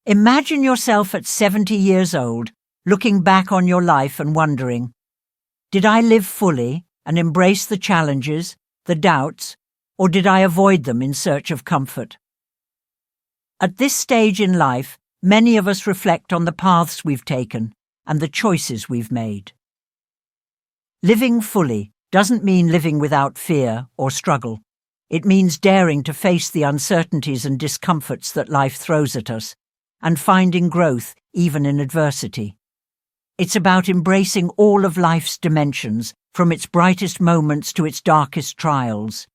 Imagine yourself at 70 years old, looking back on your life and wondering, did I live fully and embrace the challenges, the doubts, or did I avoid them in search of comfort? At this stage in life, many of us reflect on the paths we've taken and the choices we've made. Living fully doesn't mean living without fear or struggle. It means daring to face the uncertainties and discomforts that life throws at us, and finding growth even in adversity. It's about embracing all of life's dimensions, from its brightest moments to its darkest trials.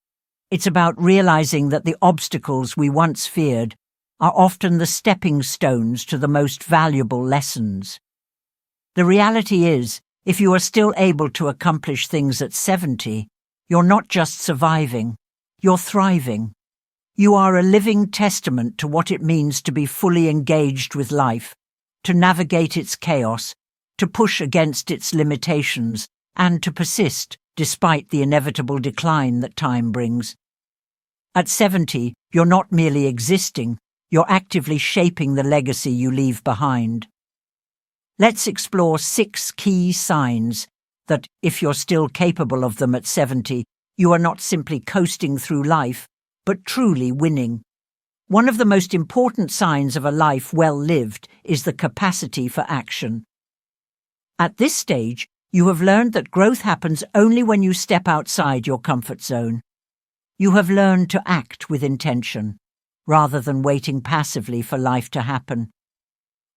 It's about realizing that the obstacles we once feared are often the stepping stones to the most valuable lessons. The reality is, if you are still able to accomplish things at 70, you're not just surviving, you're thriving. You are a living testament to what it means to be fully engaged with life, to navigate its chaos, to push against its limitations, and to persist despite the inevitable decline that time brings. At 70, you're not merely existing, you're actively shaping the legacy you leave behind. Let's explore 6 key signs that, if you're still capable of them at 70, you are not simply coasting through life, but truly winning. One of the most important signs of a life well lived is the capacity for action. At this stage, you have learned that growth happens only when you step outside your comfort zone. You have learned to act with intention, rather than waiting passively for life to happen.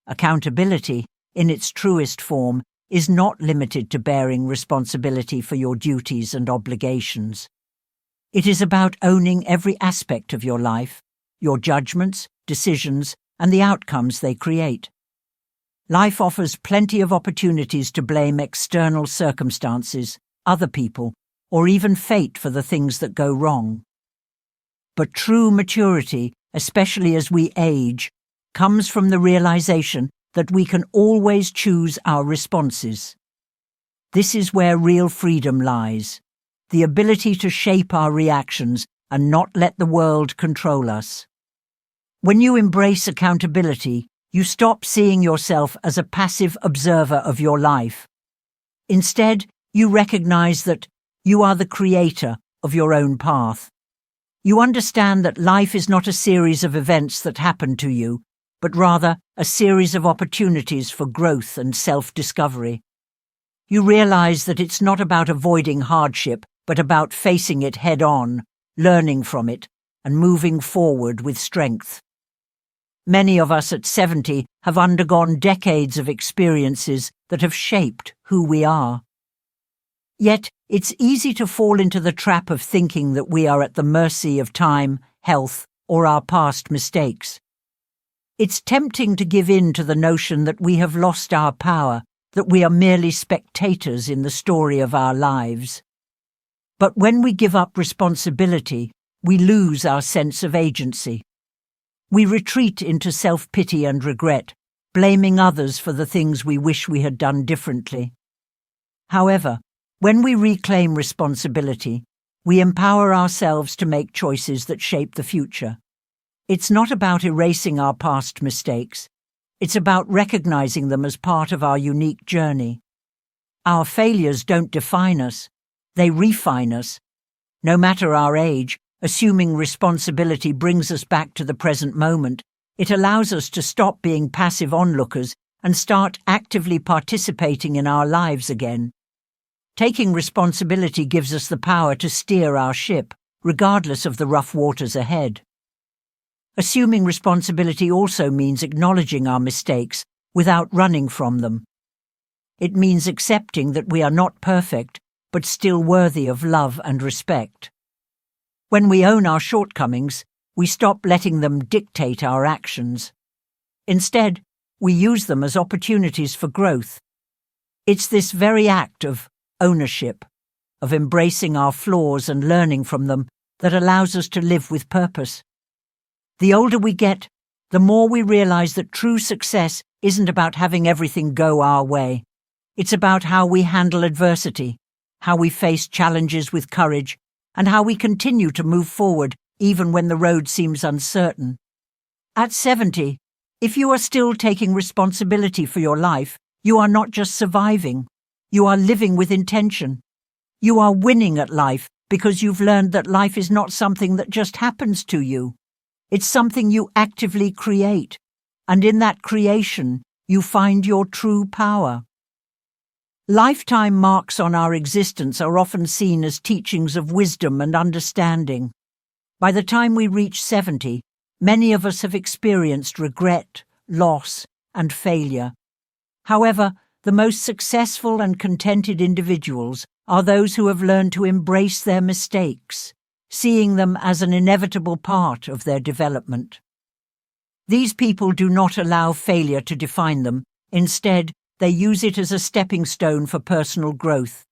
Accountability, in its truest form, is not limited to bearing responsibility for your duties and obligations. It is about owning every aspect of your life, your judgments, decisions, and the outcomes they create. Life offers plenty of opportunities to blame external circumstances, other people, or even fate for the things that go wrong. But true maturity, especially as we age, comes from the realization that we can always choose our responses. This is where real freedom lies, the ability to shape our reactions and not let the world control us. When you embrace accountability, you stop seeing yourself as a passive observer of your life. Instead, you recognize that you are the creator of your own path. You understand that life is not a series of events that happen to you, but rather a series of opportunities for growth and self-discovery. You realize that it's not about avoiding hardship, but about facing it head-on, learning from it, and moving forward with strength. Many of us at 70 have undergone decades of experiences that have shaped who we are. Yet, it's easy to fall into the trap of thinking that we are at the mercy of time, health, or our past mistakes. It's tempting to give in to the notion that we have lost our power, that we are merely spectators in the story of our lives. But when we give up responsibility, we lose our sense of agency. We retreat into self-pity and regret, blaming others for the things we wish we had done differently. However, when we reclaim responsibility, we empower ourselves to make choices that shape the future. It's not about erasing our past mistakes. It's about recognizing them as part of our unique journey. Our failures don't define us. They refine us. No matter our age, assuming responsibility brings us back to the present moment. It allows us to stop being passive onlookers and start actively participating in our lives again. Taking responsibility gives us the power to steer our ship, regardless of the rough waters ahead. Assuming responsibility also means acknowledging our mistakes without running from them. It means accepting that we are not perfect, but still worthy of love and respect. When we own our shortcomings, we stop letting them dictate our actions. Instead, we use them as opportunities for growth. It's this very act of ownership, of embracing our flaws and learning from them, that allows us to live with purpose. The older we get, the more we realize that true success isn't about having everything go our way. It's about how we handle adversity, how we face challenges with courage, and how we continue to move forward even when the road seems uncertain. At 70, If you are still taking responsibility for your life, you are not just surviving. You are living with intention. You are winning at life because you've learned that life is not something that just happens to you. It's something you actively create, and in that creation, you find your true power. Lifetime marks on our existence are often seen as teachings of wisdom and understanding. By the time we reach 70, many of us have experienced regret, loss, and failure. However, the most successful and contented individuals are those who have learned to embrace their mistakes, seeing them as an inevitable part of their development. These people do not allow failure to define them. Instead, they use it as a stepping stone for personal growth.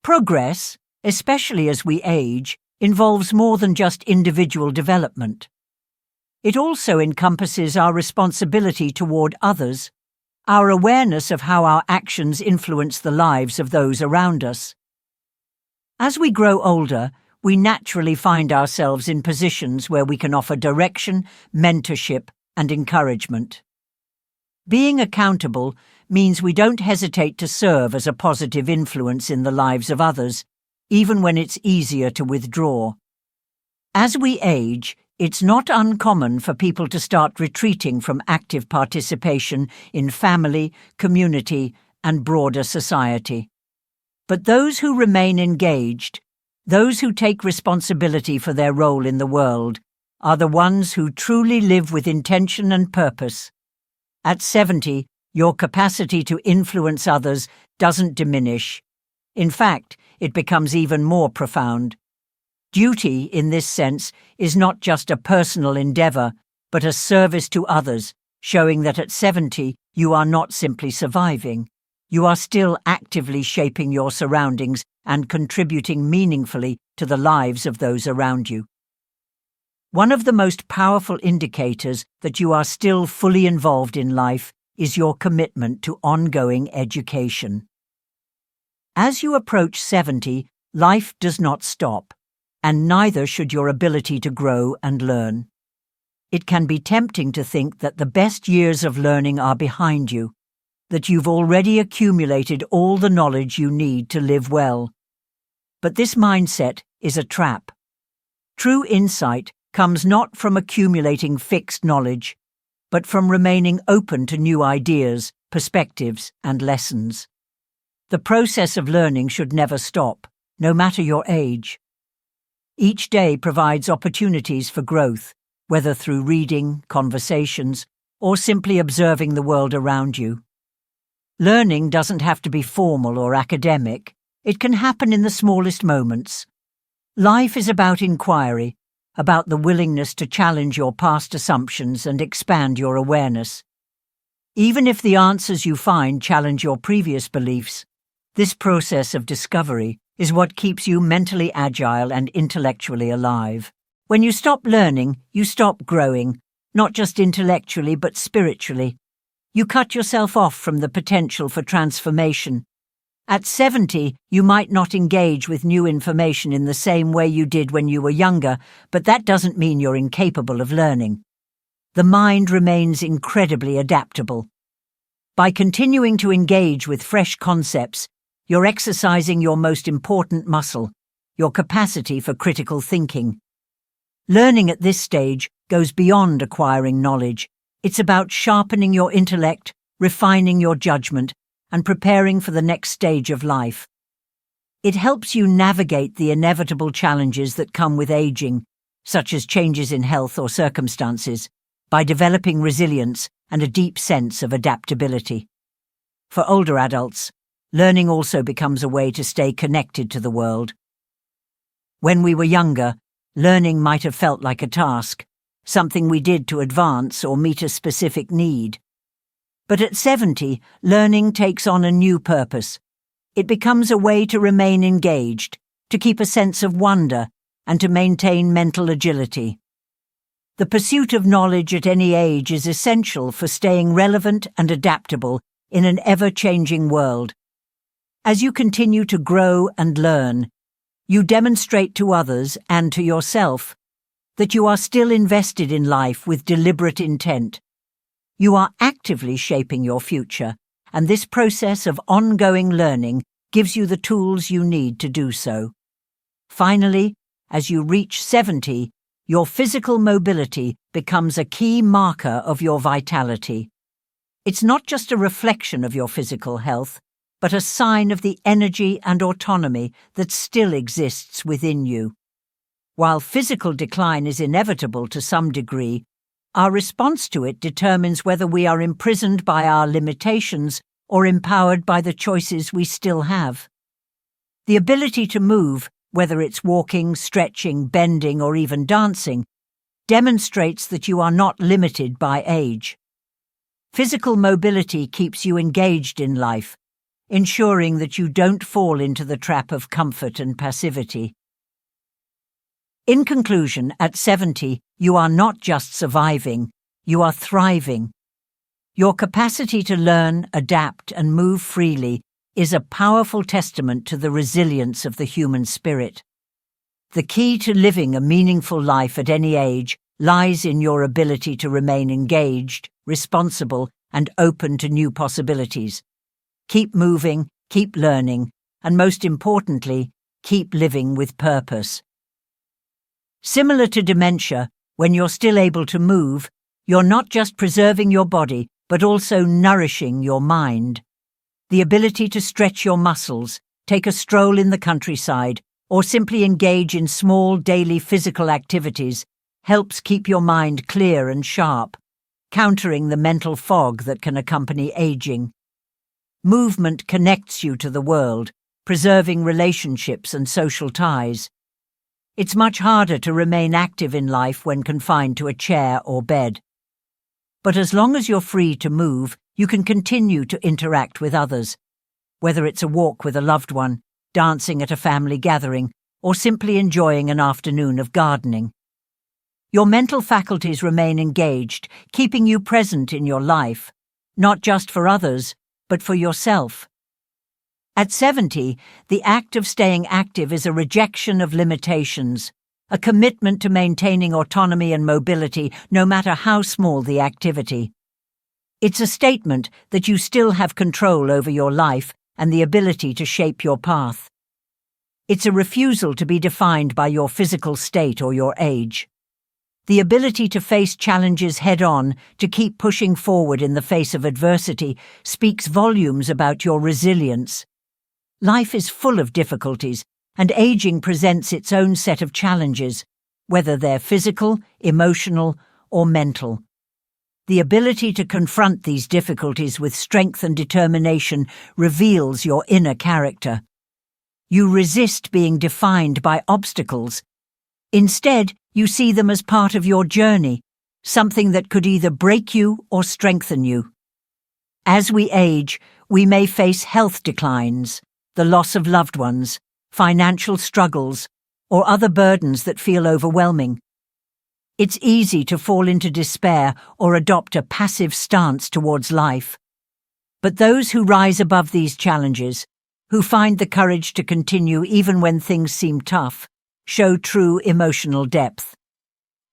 Progress, especially as we age, involves more than just individual development. It also encompasses our responsibility toward others, our awareness of how our actions influence the lives of those around us. As we grow older, we naturally find ourselves in positions where we can offer direction, mentorship, and encouragement. Being accountable means we don't hesitate to serve as a positive influence in the lives of others, even when it's easier to withdraw. As we age, it's not uncommon for people to start retreating from active participation in family, community, and broader society. But those who remain engaged, those who take responsibility for their role in the world, are the ones who truly live with intention and purpose. At 70, your capacity to influence others doesn't diminish. In fact, it becomes even more profound. Duty, in this sense, is not just a personal endeavor, but a service to others, showing that at 70 you are not simply surviving. You are still actively shaping your surroundings and contributing meaningfully to the lives of those around you. One of the most powerful indicators that you are still fully involved in life is your commitment to ongoing education. As you approach 70, life does not stop, and neither should your ability to grow and learn. It can be tempting to think that the best years of learning are behind you, that you've already accumulated all the knowledge you need to live well. But this mindset is a trap. True insight comes not from accumulating fixed knowledge, but from remaining open to new ideas, perspectives, and lessons. The process of learning should never stop, no matter your age. Each day provides opportunities for growth, whether through reading, conversations, or simply observing the world around you. Learning doesn't have to be formal or academic. It can happen in the smallest moments. Life is about inquiry, about the willingness to challenge your past assumptions and expand your awareness. Even if the answers you find challenge your previous beliefs, this process of discovery is what keeps you mentally agile and intellectually alive. When you stop learning, you stop growing, not just intellectually but spiritually. You cut yourself off from the potential for transformation. At 70, you might not engage with new information in the same way you did when you were younger, but that doesn't mean you're incapable of learning. The mind remains incredibly adaptable. By continuing to engage with fresh concepts, you're exercising your most important muscle, your capacity for critical thinking. Learning at this stage goes beyond acquiring knowledge. It's about sharpening your intellect, refining your judgment, and preparing for the next stage of life. It helps you navigate the inevitable challenges that come with aging, such as changes in health or circumstances, by developing resilience and a deep sense of adaptability. For older adults, learning also becomes a way to stay connected to the world. When we were younger, learning might have felt like a task, something we did to advance or meet a specific need. But at 70, learning takes on a new purpose. It becomes a way to remain engaged, to keep a sense of wonder, and to maintain mental agility. The pursuit of knowledge at any age is essential for staying relevant and adaptable in an ever-changing world. As you continue to grow and learn, you demonstrate to others and to yourself that you are still invested in life with deliberate intent. You are actively shaping your future, and this process of ongoing learning gives you the tools you need to do so. Finally, as you reach 70, your physical mobility becomes a key marker of your vitality. It's not just a reflection of your physical health, but a sign of the energy and autonomy that still exists within you. While physical decline is inevitable to some degree, our response to it determines whether we are imprisoned by our limitations or empowered by the choices we still have. The ability to move, whether it's walking, stretching, bending, or even dancing, demonstrates that you are not limited by age. Physical mobility keeps you engaged in life, ensuring that you don't fall into the trap of comfort and passivity. In conclusion, at 70, you are not just surviving, you are thriving. Your capacity to learn, adapt, and move freely is a powerful testament to the resilience of the human spirit. The key to living a meaningful life at any age lies in your ability to remain engaged, responsible, and open to new possibilities. Keep moving, keep learning, and most importantly, keep living with purpose. Similar to dementia, when you're still able to move, you're not just preserving your body, but also nourishing your mind. The ability to stretch your muscles, take a stroll in the countryside, or simply engage in small daily physical activities helps keep your mind clear and sharp, countering the mental fog that can accompany aging. Movement connects you to the world, preserving relationships and social ties. It's much harder to remain active in life when confined to a chair or bed. But as long as you're free to move, you can continue to interact with others, whether it's a walk with a loved one, dancing at a family gathering, or simply enjoying an afternoon of gardening. Your mental faculties remain engaged, keeping you present in your life, not just for others, but for yourself. At 70, the act of staying active is a rejection of limitations, a commitment to maintaining autonomy and mobility no matter how small the activity. It's a statement that you still have control over your life and the ability to shape your path. It's a refusal to be defined by your physical state or your age. The ability to face challenges head-on, to keep pushing forward in the face of adversity, speaks volumes about your resilience. Life is full of difficulties, and aging presents its own set of challenges, whether they're physical, emotional, or mental. The ability to confront these difficulties with strength and determination reveals your inner character. You resist being defined by obstacles. Instead, you see them as part of your journey, something that could either break you or strengthen you. As we age, we may face health declines, the loss of loved ones, financial struggles, or other burdens that feel overwhelming. It's easy to fall into despair or adopt a passive stance towards life. But those who rise above these challenges, who find the courage to continue even when things seem tough, show true emotional depth.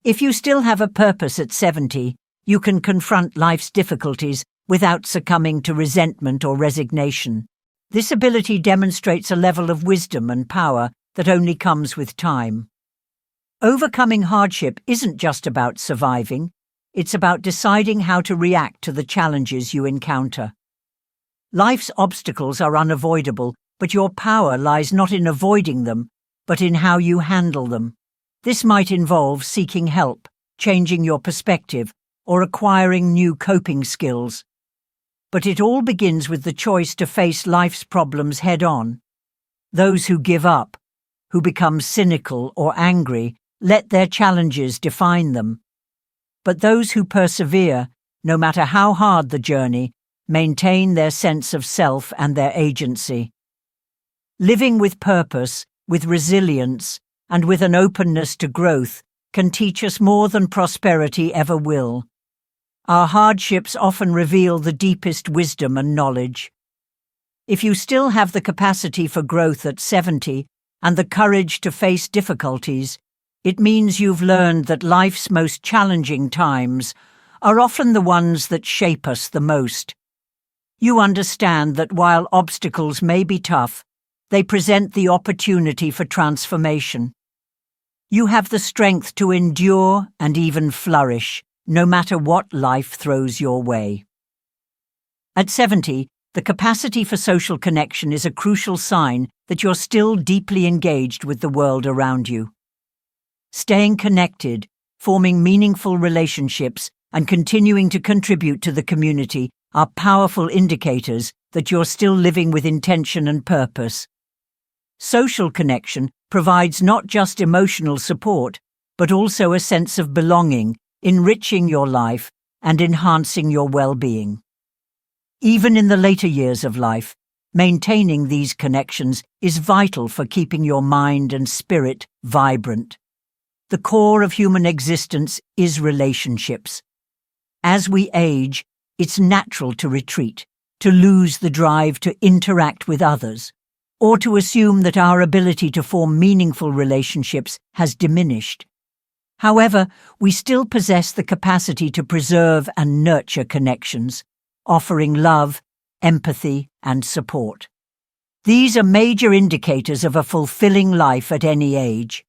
If you still have a purpose at 70, you can confront life's difficulties without succumbing to resentment or resignation. This ability demonstrates a level of wisdom and power that only comes with time. Overcoming hardship isn't just about surviving, it's about deciding how to react to the challenges you encounter. Life's obstacles are unavoidable, but your power lies not in avoiding them, but in how you handle them. This might involve seeking help, changing your perspective, or acquiring new coping skills. But it all begins with the choice to face life's problems head-on. Those who give up, who become cynical or angry, let their challenges define them. But those who persevere, no matter how hard the journey, maintain their sense of self and their agency. Living with purpose, with resilience, and with an openness to growth can teach us more than prosperity ever will. Our hardships often reveal the deepest wisdom and knowledge. If you still have the capacity for growth at 70 and the courage to face difficulties, it means you've learned that life's most challenging times are often the ones that shape us the most. You understand that while obstacles may be tough, they present the opportunity for transformation. You have the strength to endure and even flourish, no matter what life throws your way. At 70, the capacity for social connection is a crucial sign that you're still deeply engaged with the world around you. Staying connected, forming meaningful relationships, and continuing to contribute to the community are powerful indicators that you're still living with intention and purpose. Social connection provides not just emotional support, but also a sense of belonging, enriching your life and enhancing your well-being. Even in the later years of life, maintaining these connections is vital for keeping your mind and spirit vibrant. The core of human existence is relationships. As we age, it's natural to retreat, to lose the drive to interact with others, or to assume that our ability to form meaningful relationships has diminished. However, we still possess the capacity to preserve and nurture connections, offering love, empathy, and support. These are major indicators of a fulfilling life at any age.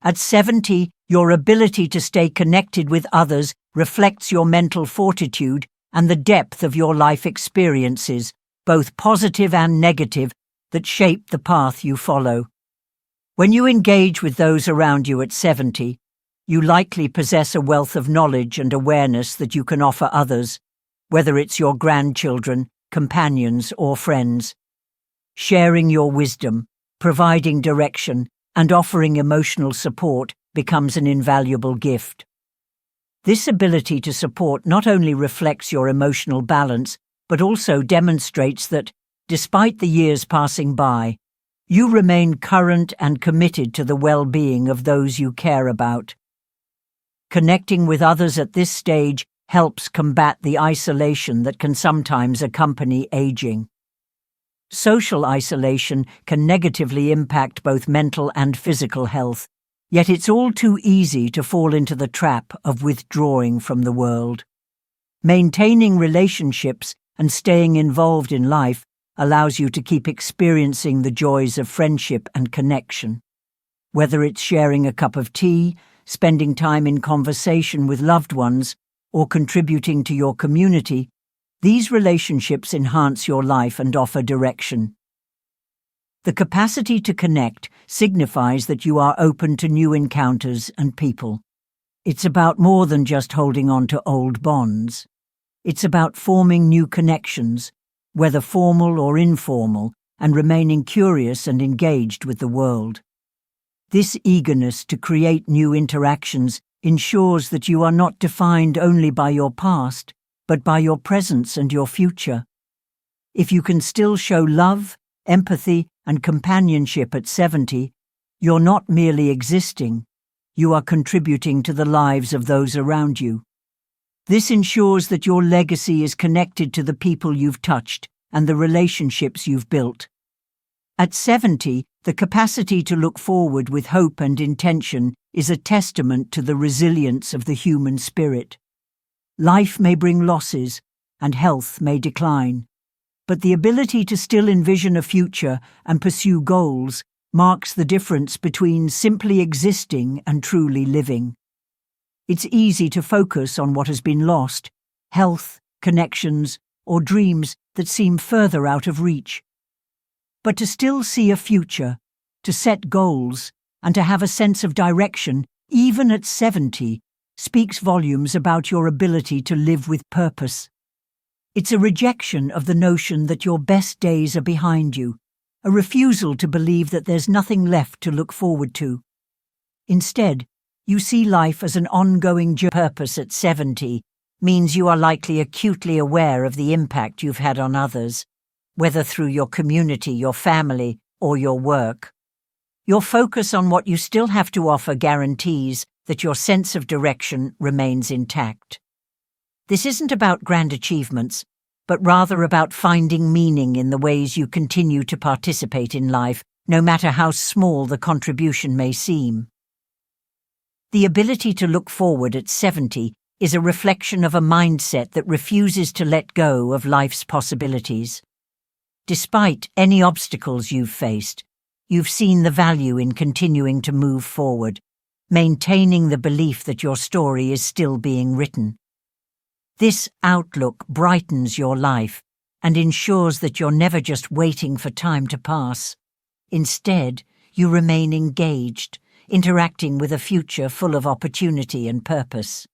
At 70, your ability to stay connected with others reflects your mental fortitude and the depth of your life experiences, both positive and negative, that shape the path you follow. When you engage with those around you at 70, you likely possess a wealth of knowledge and awareness that you can offer others, whether it's your grandchildren, companions, or friends. Sharing your wisdom, providing direction, and offering emotional support becomes an invaluable gift. This ability to support not only reflects your emotional balance, but also demonstrates that, despite the years passing by, you remain current and committed to the well-being of those you care about. Connecting with others at this stage helps combat the isolation that can sometimes accompany aging. Social isolation can negatively impact both mental and physical health, yet it's all too easy to fall into the trap of withdrawing from the world. Maintaining relationships and staying involved in life allows you to keep experiencing the joys of friendship and connection. Whether it's sharing a cup of tea, spending time in conversation with loved ones, or contributing to your community, these relationships enhance your life and offer direction. The capacity to connect signifies that you are open to new encounters and people. It's about more than just holding on to old bonds. It's about forming new connections, whether formal or informal, and remaining curious and engaged with the world. This eagerness to create new interactions ensures that you are not defined only by your past, but by your presence and your future. If you can still show love, empathy, and companionship at 70, you're not merely existing, you are contributing to the lives of those around you. This ensures that your legacy is connected to the people you've touched and the relationships you've built. At 70, the capacity to look forward with hope and intention is a testament to the resilience of the human spirit. Life may bring losses, and health may decline, but the ability to still envision a future and pursue goals marks the difference between simply existing and truly living. It's easy to focus on what has been lost, health, connections, or dreams that seem further out of reach. But to still see a future, to set goals, and to have a sense of direction, even at 70, speaks volumes about your ability to live with purpose. It's a rejection of the notion that your best days are behind you, a refusal to believe that there's nothing left to look forward to. Instead, you see life as an ongoing journey. Purpose at 70 means you are likely acutely aware of the impact you've had on others, whether through your community, your family, or your work. Your focus on what you still have to offer guarantees that your sense of direction remains intact. This isn't about grand achievements, but rather about finding meaning in the ways you continue to participate in life, no matter how small the contribution may seem. The ability to look forward at 70 is a reflection of a mindset that refuses to let go of life's possibilities. Despite any obstacles you've faced, you've seen the value in continuing to move forward, maintaining the belief that your story is still being written. This outlook brightens your life and ensures that you're never just waiting for time to pass. Instead, you remain engaged, interacting with a future full of opportunity and purpose.